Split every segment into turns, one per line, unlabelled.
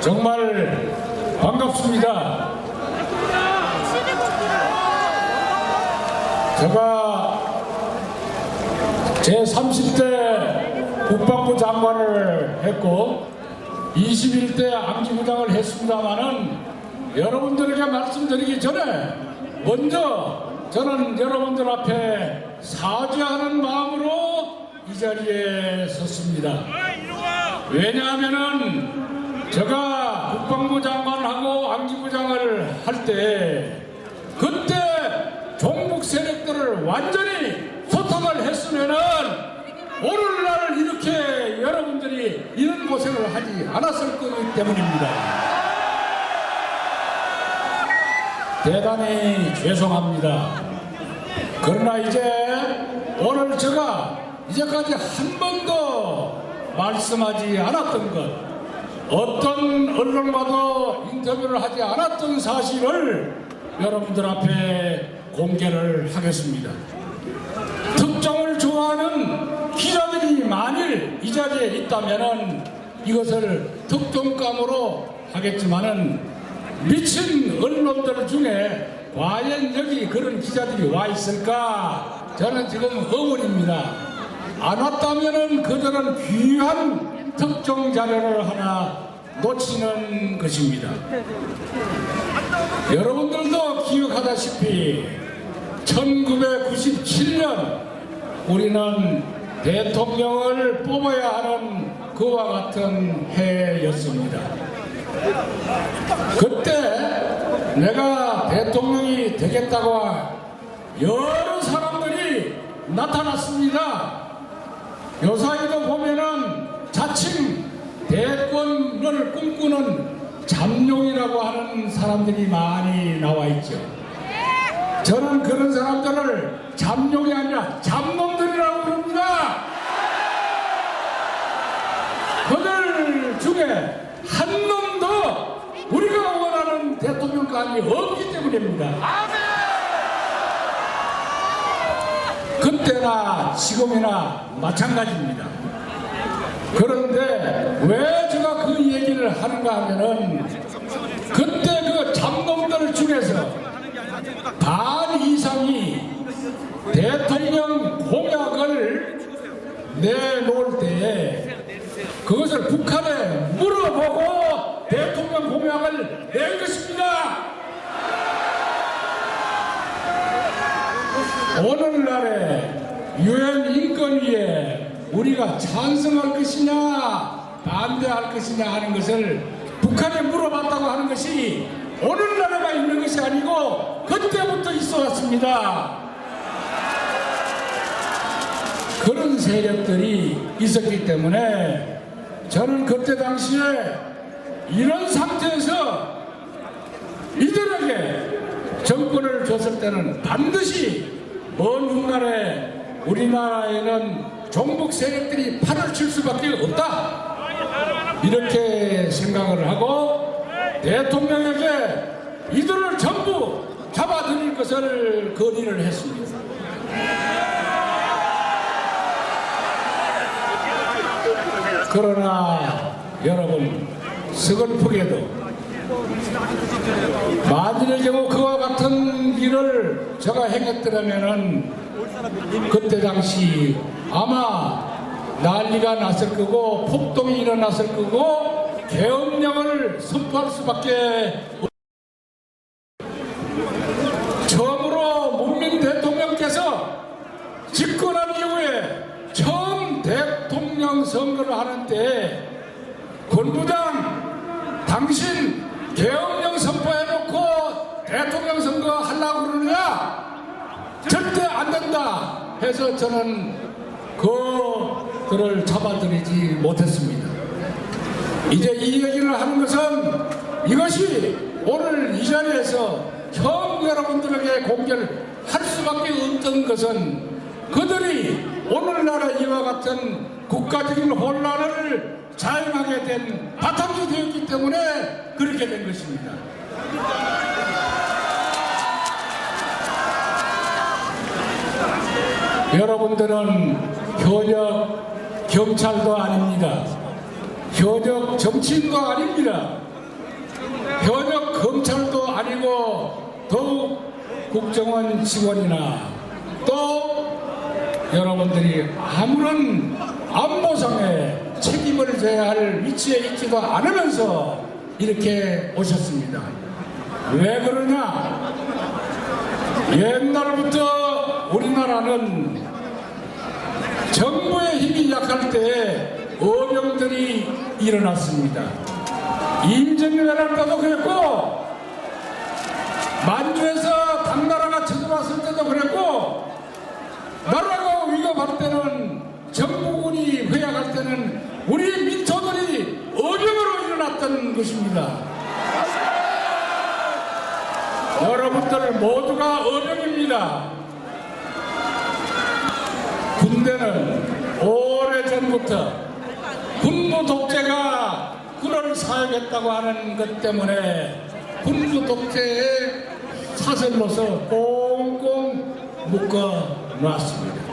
정말 반갑습니다. 제가 제30대 국방부 장관을 했고 21대 안기부장을 했습니다마는 여러분들에게 말씀드리기 전에 먼저 저는 여러분들 앞에 사죄하는 마음으로 이 자리에 섰습니다. 왜냐하면은 제가 국방부 장관하고 안기부장을 할 때 그때 종북 세력들을 완전히 소탕을 했으면은 오늘날 이렇게 여러분들이 이런 고생을 하지 않았을 거기 때문입니다. 대단히 죄송합니다. 그러나 이제 오늘 제가 이제까지 한 번도 말씀하지 않았던 것, 어떤 언론과도 인터뷰를 하지 않았던 사실을 여러분들 앞에 공개를 하겠습니다. 특종을 좋아하는 기자들이 만일 이 자리에 있다면은 이것을 특종감으로 하겠지만은 미친 언론들 중에 과연 여기 그런 기자들이 와 있을까? 저는 지금 의문입니다. 안 왔다면은 그들은 귀한 특종 자료를 하나 놓치는 것입니다. 여러분들도 기억하다시피 1997년 우리는 대통령을 뽑아야 하는 그와 같은 해였습니다. 그때 내가 대통령이 되겠다고 여러 사람들이 나타났습니다. 요사이도 보면은 자칭 대권을 꿈꾸는 잠룡이라고 하는 사람들이 많이 나와 있죠. 저는 그런 사람들을 잠룡이 아니라 잠놈들이라고 부릅니다. 그들 중에 한 놈도 우리가 원하는 대통령감이 없기 때문입니다. 그때나 지금이나 마찬가지입니다. 그런데 왜 제가 그 얘기를 하는가 하면은 그때 그 잡놈들 중에서 반 이상이 대통령 공약을 내놓을 때에 그것을 북한에 물어보고 대통령 공약을 낸 것입니다. 오늘날의 유엔 인권위에 우리가 찬성할 것이냐 반대할 것이냐 하는 것을 북한에 물어봤다고 하는 것이 오늘날에가 있는 것이 아니고 그때부터 있어 왔습니다. 그런 세력들이 있었기 때문에 저는 그때 당시에 이런 상태에서 이들에게 정권을 줬을 때는 반드시 먼 훗날에 우리나라에는 종북 세력들이 판을 칠 수밖에 없다, 이렇게 생각을 하고 대통령에게 이들을 전부 잡아들일 것을 건의를 했습니다. 그러나 여러분, 서글프게도 만일의 경우 그와 같은 일을 제가 행했더라면은 그때 당시 아마 난리가 났을 거고 폭동이 일어났을 거고 계엄령을 선포할 수밖에 처음으로 문민 대통령께서 집권한 이후에 처음 대통령 선거를 하는 때 본부장 당신 계엄령 선포해놓고 대통령 선거 하려고 그러느냐? 절대 안 된다 해서 저는 그들을 잡아들이지 못했습니다. 이제 이 얘기를 하는 것은 이것이 오늘 이 자리에서 처음 여러분들에게 공개를 할 수밖에 없던 것은 그들이 오늘날의 이와 같은 국가적인 혼란을 자행하게 된 바탕이 되었기 때문에 그렇게 된 것입니다. 여러분들은 현역 경찰도 아닙니다. 현역 정치인도 아닙니다. 검찰도 아니고 더욱 국정원 직원이나 또 여러분들이 아무런 안보상의 책임을 져야 할 위치에 있지도 않으면서 이렇게 오셨습니다. 왜 그러냐? 옛날부터 우리나라는 정부의 힘이 약할 때 어병들이 일어났습니다. 임진왜란 때도 그랬고, 만주에서 당나라가 쳐들어왔을 때도 그랬고, 나라가 위협할 때는, 정부군이 회약할 때는 우리 민초들이 어병으로 일어났던 것입니다. 여러분들 모두가 어병입니다. 군대는 오래전부터 군부 독재가 꿀을 사용했다고 하는 것 때문에 군부 독재의 사슬로서 꽁꽁 묶어 놨습니다.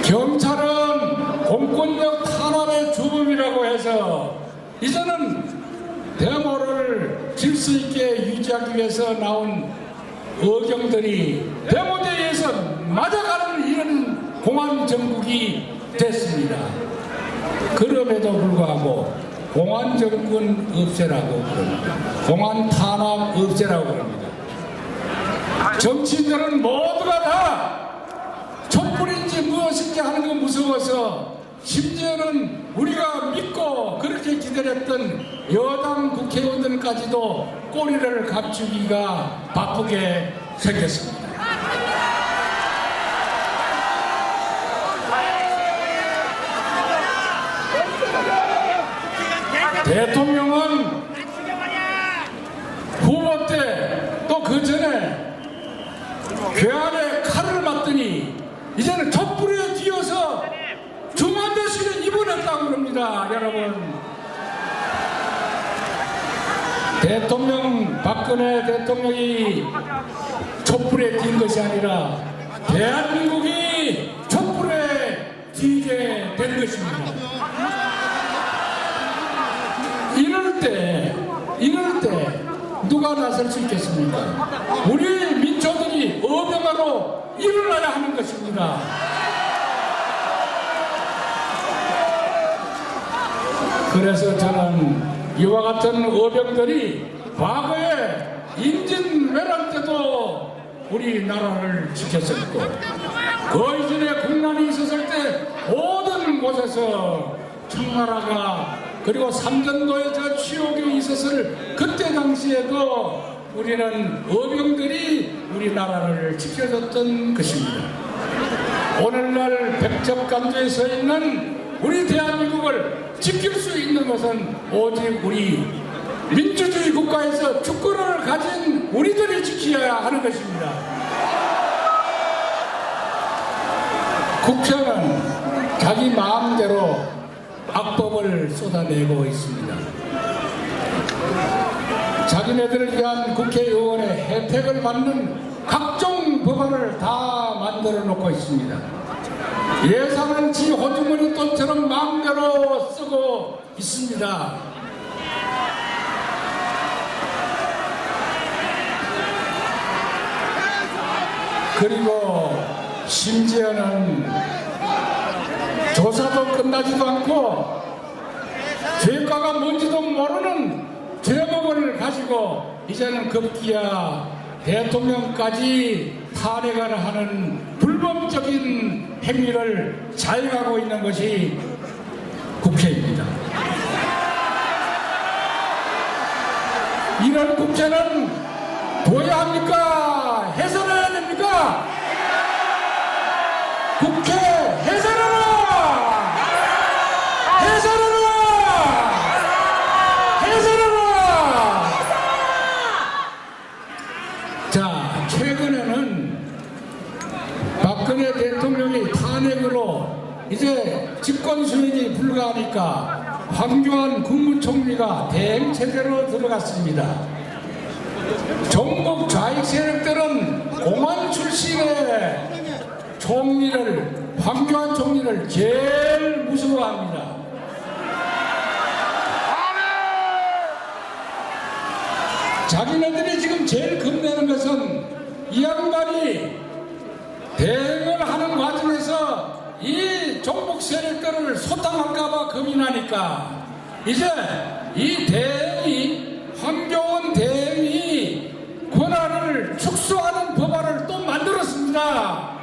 경찰은 공권력 탄압의 주범이라고 해서 이제는 데모를 질서 있게 유지하기 위해서 나온 어경들이 데모대에서 맞아가는 이런 공안 정국이 됐습니다. 그럼에도 불구하고 공안 정권 없애라고 그럽니다. 공안 탄압 없애라고 그럽니다. 정치인들은 모두가 다 촛불인지 무엇인지 하는 거 무서워서 심지어는 우리가 믿고 그렇게 기다렸던 여당 국회의원들까지도 꼬리를 감추기가 바쁘게 생겼습니다. 대통령은 후보 때 또 그 전에 괴한에 칼을 맞더니 이제는 촛불에 뒤어서 중환대실에 입원했다고 그럽니다. 여러분, 대통령 박근혜 대통령이 촛불에 뛴 것이 아니라 대한민국이 촛불에 뛰게 된 것입니다. 이럴 때 누가 나설 수 있겠습니까? 우리 민초들이 어병하로 일어나야 하는 것입니다. 그래서 저는 이와 같은 어병들이 과거에 임진왜란 때도 우리나라를 지켰었고, 그 이전에 국난이 있었을 때 모든 곳에서 청나라가 그리고 삼전도에 저 치욕이 있었을 그때 당시에도 우리는 어병들이 우리나라를 지켜줬던 것입니다. 오늘날 백척간주에 서 있는 우리 대한민국을 지킬 수 있는 것은 오직 우리 민주주의 국가에서 주권을 가진 우리들이 지켜야 하는 것입니다. 국회는 자기 마음대로 악법을 쏟아내고 있습니다. 자기네들을 위한 국회의원의 혜택을 받는 각종 법안을 다 만들어 놓고 있습니다. 예산은 지 호주머니 돈처럼 마음대로 쓰고 있습니다. 그리고 심지어는 조사도 끝나지도 않고 죄가가 뭔지도 모르는 죄목을 가지고 이제는 급기야 대통령까지 탄핵을 하는 불법적인 행위를 자행하고 있는 것이 국회입니다. 이런 국회는 둬야 합니까? 해산해야 됩니까? 국회 해산하라! 자, 최근에는 박근혜 대통령이 탄핵으로 이제 집권 수행이 불가하니까 황교안 국무총리가 대행체제로 들어갔습니다. 전국 좌익 세력들은 공안 출신의 총리를, 황교안 총리를 제일 무서워합니다. 이 양반이 대응을 하는 과정에서 이 종북 세력들을 소탕할까봐 겁이 나니까 이제 이 대응이 황교안 대응이 권한을 축소하는 법안을 또 만들었습니다.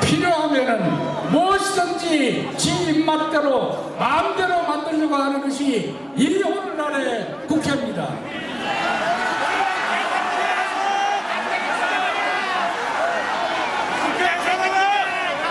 필요하면은 무엇이든지 지 입맛대로 마음대로 만들려고 하는 것이 이 오늘날의 국회입니다.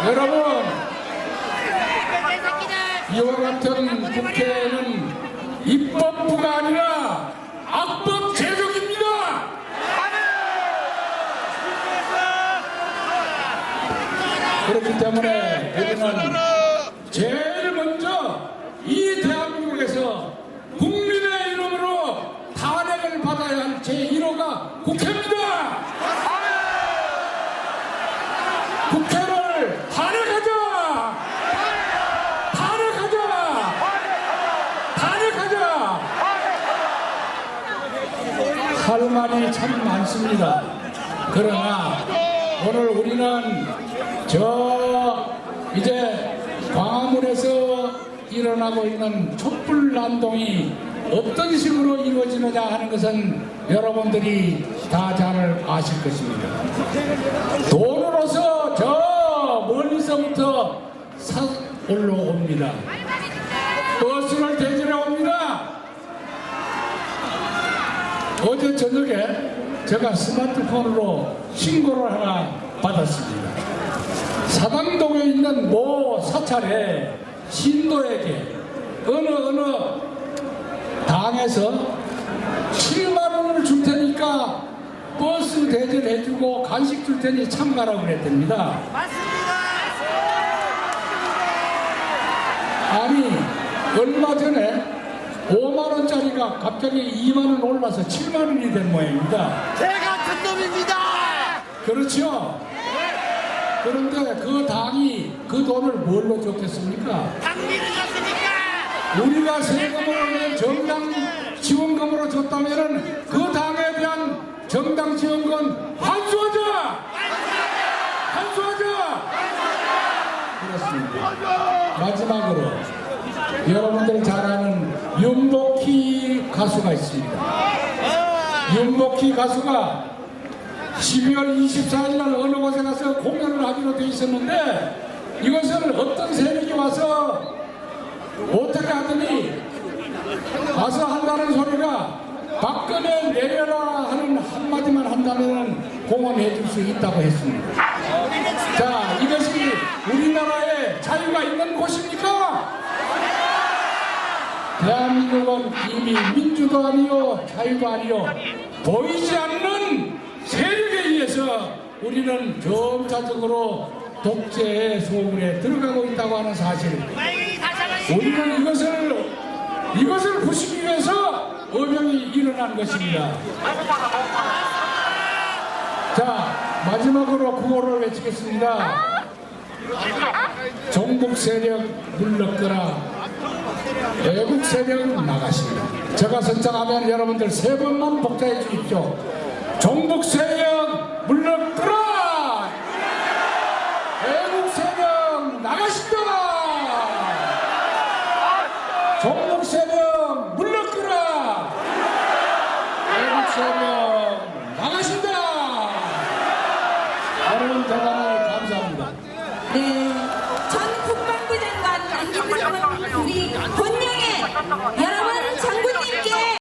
여러분, 이와 같은 국회는 입법부가 아니라 악법 제조기입니다. 그렇기 때문에 우리는 제일 먼저 이 대한민국에서 국민의 이름으로 탄핵을 받아야 할 제1호가 국회입니다. 국회를 탄핵하자! 탄핵하자! 탄핵하자! 할 말이 참 많습니다. 그러나 오늘 우리는 이제 광화문에서 일어나고 있는 촛불난동이 어떤 식으로 이루어지느냐 하는 것은 여러분들이 다 잘 아실 것입니다. 돈으로서 저 멀리서부터 올라옵니다. 버스를 대절해 옵니다. 어제 저녁에 제가 스마트폰으로 신고를 하나 받았습니다. 사당동에 있는 모 사찰에 신도에게 어느 당에서 7만 원을 줄 테니까 버스 대절해주고 간식 줄 테니 참가라고 그랬답니다.
맞습니다.
아니 얼마 전에 5만 원짜리가 갑자기 2만 원 올라서 7만 원이 된 모양입니다.
제가 든 놈입니다.
그렇죠? 그런데 그 당이 그 돈을 뭘로 줬겠습니까?
당비를 줬습니까?
우리가 세금으로 정당 지원금으로 줬다면 그 당에 대한 정당 지원금 환수하자! 환수하자! 그렇습니다. 마지막으로 여러분들 잘 아는 윤복희 가수가 있습니다. 윤복희 가수가 12월 24일 날 어느 곳에 가서 공연을 하기로 되어 있었는데 이것을 어떤 세력이 와서 어떻게 하더니 와서 한다는 소리가 박근혜 내려라 하는 한마디만 한다면 공헌해 줄 수 있다고 했습니다. 자, 이것이 우리나라에 자유가 있는 곳입니까? 대한민국은 이미 민주도 아니요 자유도 아니요 보이지 않는 세력에 의해서 우리는 점차적으로 독재의 소굴에 들어가고 있다고 하는 사실, 우리는 이것을 부수기 위해서 어명이 일어난 것입니다. 자, 마지막으로 구호를 외치겠습니다. 종북 세력 물러거라, 애국 세력 나가시라. 제가 선창하면 여러분들 3번만 복사해 주십시오. 종북 세력 물러거라, 애국 세력 나가신다. 종북 세력 물러거라, 애국 세력 나가신다. 여러분 대단히 감사합니다.
네, 전 국방부 장관 안기부 장관님 우리 본령에 여러분